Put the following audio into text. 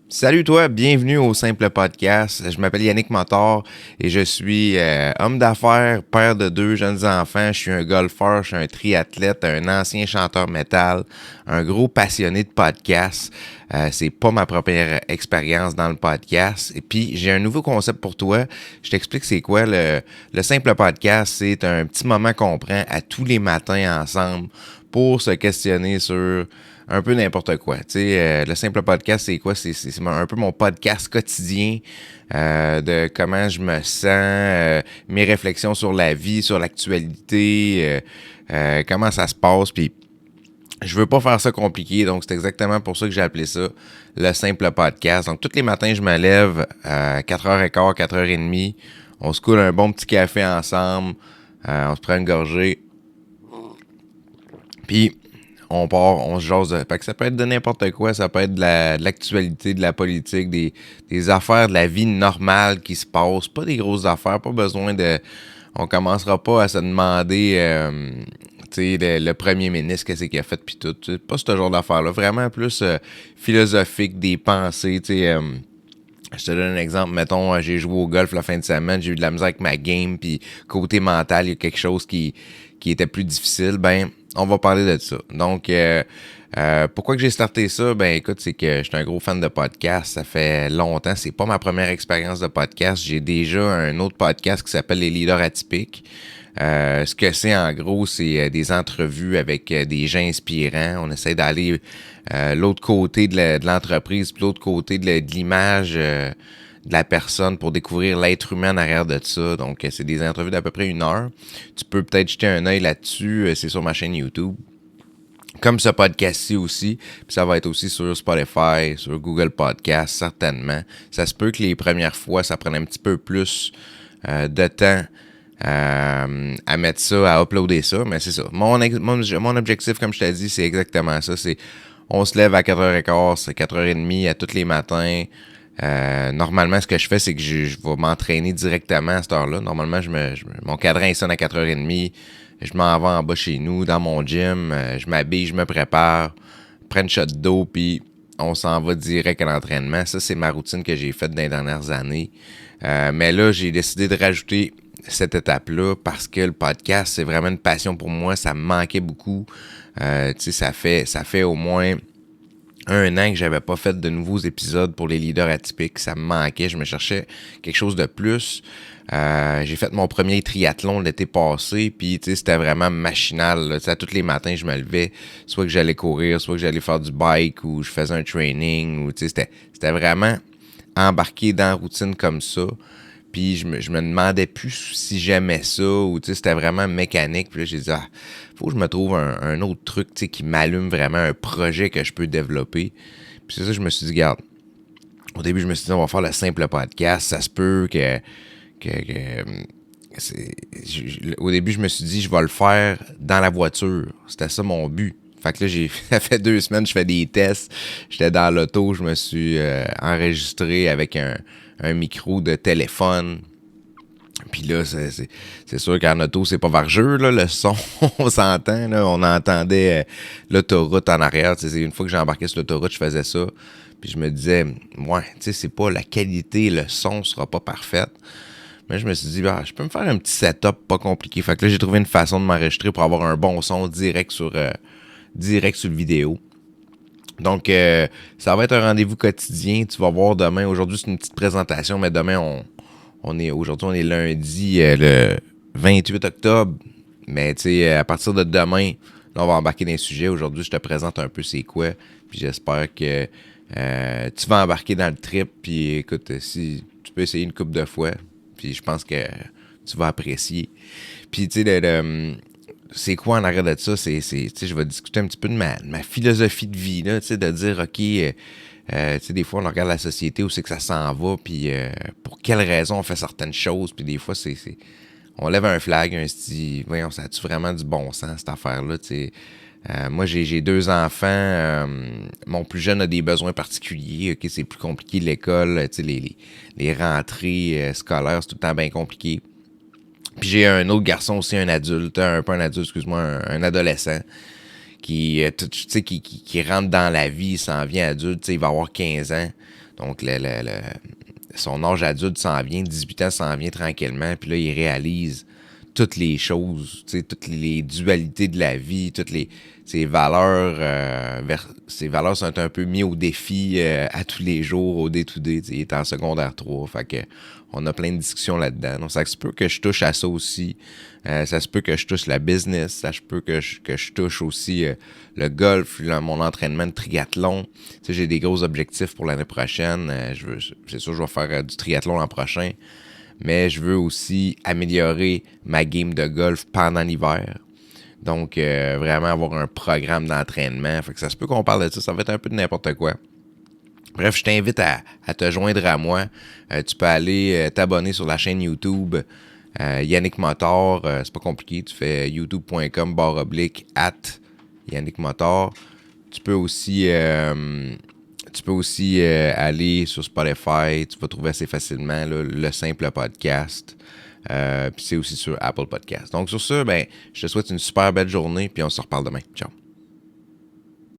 Salut toi, bienvenue au Simple Podcast. Je m'appelle Yannick Motor et je suis homme d'affaires, père de 2 jeunes enfants. Je suis un golfeur, je suis un triathlète, un ancien chanteur métal, un gros passionné de podcast. C'est pas ma première expérience dans le podcast. Et puis, j'ai un nouveau concept pour toi. Je t'explique c'est quoi. Le Simple Podcast, c'est un petit moment qu'on prend à tous les matins ensemble pour se questionner sur un peu n'importe quoi. Tu sais, le Simple Podcast, c'est quoi? C'est un peu mon podcast quotidien de comment je me sens, mes réflexions sur la vie, sur l'actualité, comment ça se passe. Puis je veux pas faire ça compliqué, donc c'est exactement pour ça que j'ai appelé ça le Simple Podcast. Donc tous les matins, je me lève à 4h15, 4h30. On se coule un bon petit café ensemble. On se prend une gorgée. Puis on part, on se jase. Fait que ça peut être de n'importe quoi, ça peut être de l'actualité, de la politique, des affaires de la vie normale qui se passent, pas des grosses affaires, pas besoin de... On commencera pas à se demander, tu sais, le premier ministre, qu'est-ce qu'il a fait, puis tout. Pas ce genre d'affaires-là, vraiment plus philosophique, des pensées, tu sais... je te donne un exemple, mettons, j'ai joué au golf la fin de semaine, j'ai eu de la misère avec ma game, puis côté mental, il y a quelque chose qui était plus difficile, ben, on va parler de ça. Donc, pourquoi que j'ai starté ça? Ben, écoute, c'est que je suis un gros fan de podcast, ça fait longtemps, c'est pas ma première expérience de podcast, j'ai déjà un autre podcast qui s'appelle Les Leaders Atypiques. Ce que c'est en gros, c'est des entrevues avec des gens inspirants. On essaie d'aller l'autre côté de l'entreprise, puis l'autre côté de l'image de la personne pour découvrir l'être humain en arrière de ça. Donc, c'est des entrevues d'à peu près 1 heure. Tu peux peut-être jeter un œil là-dessus. C'est sur ma chaîne YouTube. Comme ce podcast-ci aussi. Puis ça va être aussi sur Spotify, sur Google Podcast, certainement. Ça se peut que les premières fois, ça prenne un petit peu plus de temps à mettre ça, à uploader ça, mais c'est ça. Mon objectif, comme je t'ai dit, c'est exactement ça. C'est on se lève à 4h15, c'est 4h30 à tous les matins. Normalement, ce que je fais, c'est que je vais m'entraîner directement à cette heure-là. Normalement, mon cadran sonne à 4h30. Je m'en vais en bas chez nous, dans mon gym. Je m'habille, je me prépare, prends une shot d'eau, puis on s'en va direct à l'entraînement. Ça, c'est ma routine que j'ai faite dans les dernières années. Mais là, j'ai décidé de rajouter cette étape-là parce que le podcast, c'est vraiment une passion pour moi. Ça me manquait beaucoup. Tu sais, ça fait au moins 1 an que j'avais pas fait de nouveaux épisodes pour les leaders atypiques. Ça me manquait. Je me cherchais quelque chose de plus. J'ai fait mon premier triathlon l'été passé, puis tu sais, c'était vraiment machinal. Là. Tous les matins, je me levais, soit que j'allais courir, soit que j'allais faire du bike, ou je faisais un training, ou tu sais, c'était vraiment embarqué dans la routine comme ça. Puis je me demandais plus si j'aimais ça ou tu sais c'était vraiment mécanique. Puis là j'ai dit faut que je me trouve un autre truc tu sais qui m'allume vraiment, un projet que je peux développer. Puis c'est ça je me suis dit regarde. Au début je me suis dit on va faire le simple podcast, ça se peut que au début je me suis dit je vais le faire dans la voiture. C'était ça mon but. Fait que là, ça fait 2 semaines, je fais des tests. J'étais dans l'auto, je me suis enregistré avec un micro de téléphone. Puis là, c'est sûr qu'en auto, c'est pas vargeux, là, le son, on s'entend, là, on entendait l'autoroute en arrière. Une fois que j'ai embarqué sur l'autoroute, je faisais ça. Puis je me disais, ouais, tu sais, c'est pas la qualité, le son sera pas parfaite. Mais je me suis dit, je peux me faire un petit setup pas compliqué. Fait que là, j'ai trouvé une façon de m'enregistrer pour avoir un bon son direct sur le vidéo. Donc, ça va être un rendez-vous quotidien. Tu vas voir demain. Aujourd'hui, c'est une petite présentation, mais demain, aujourd'hui, on est lundi, le 28 octobre. Mais, tu sais, à partir de demain, là, on va embarquer dans les sujets. Aujourd'hui, je te présente un peu c'est quoi. Puis j'espère que tu vas embarquer dans le trip. Puis, écoute, si tu peux essayer une couple de fois, puis je pense que tu vas apprécier. Puis, tu sais, c'est quoi en arrière de ça? Je vais discuter un petit peu de ma philosophie de vie, là, de dire, OK, des fois, on regarde la société, où c'est que ça s'en va, puis pour quelles raisons on fait certaines choses, puis des fois, on lève un flag, on se dit, voyons, ça a-tu vraiment du bon sens, cette affaire-là, moi, j'ai 2 enfants. Mon plus jeune a des besoins particuliers. Okay, c'est plus compliqué l'école. Les rentrées scolaires, c'est tout le temps bien compliqué. Puis j'ai un autre garçon aussi, un adulte, pas un adulte, excuse-moi, un adolescent qui rentre dans la vie, il s'en vient adulte, il va avoir 15 ans. Donc, son âge adulte s'en vient, 18 ans s'en vient tranquillement, puis là, il réalise toutes les choses, toutes les dualités de la vie, ses valeurs, ses valeurs sont un peu mises au défi à tous les jours, au day-to-day. Il est en secondaire 3, fait que on a plein de discussions là-dedans. Donc, ça se peut que je touche à ça aussi. Ça se peut que je touche la business. Ça se peut que je touche aussi le golf, mon entraînement de triathlon. J'ai des gros objectifs pour l'année prochaine. C'est sûr que je vais faire du triathlon l'an prochain. Mais je veux aussi améliorer ma game de golf pendant l'hiver. Donc, vraiment avoir un programme d'entraînement. Fait que ça se peut qu'on parle de ça. Ça va être un peu de n'importe quoi. Bref, je t'invite à te joindre à moi. Tu peux aller t'abonner sur la chaîne YouTube Yannick Motor. C'est pas compliqué. Tu fais youtube.com/@Yannick Motor. Tu peux aussi aller sur Spotify. Tu vas trouver assez facilement là, le simple podcast. Puis c'est aussi sur Apple Podcast. Donc sur ça, je te souhaite une super belle journée. Puis on se reparle demain. Ciao.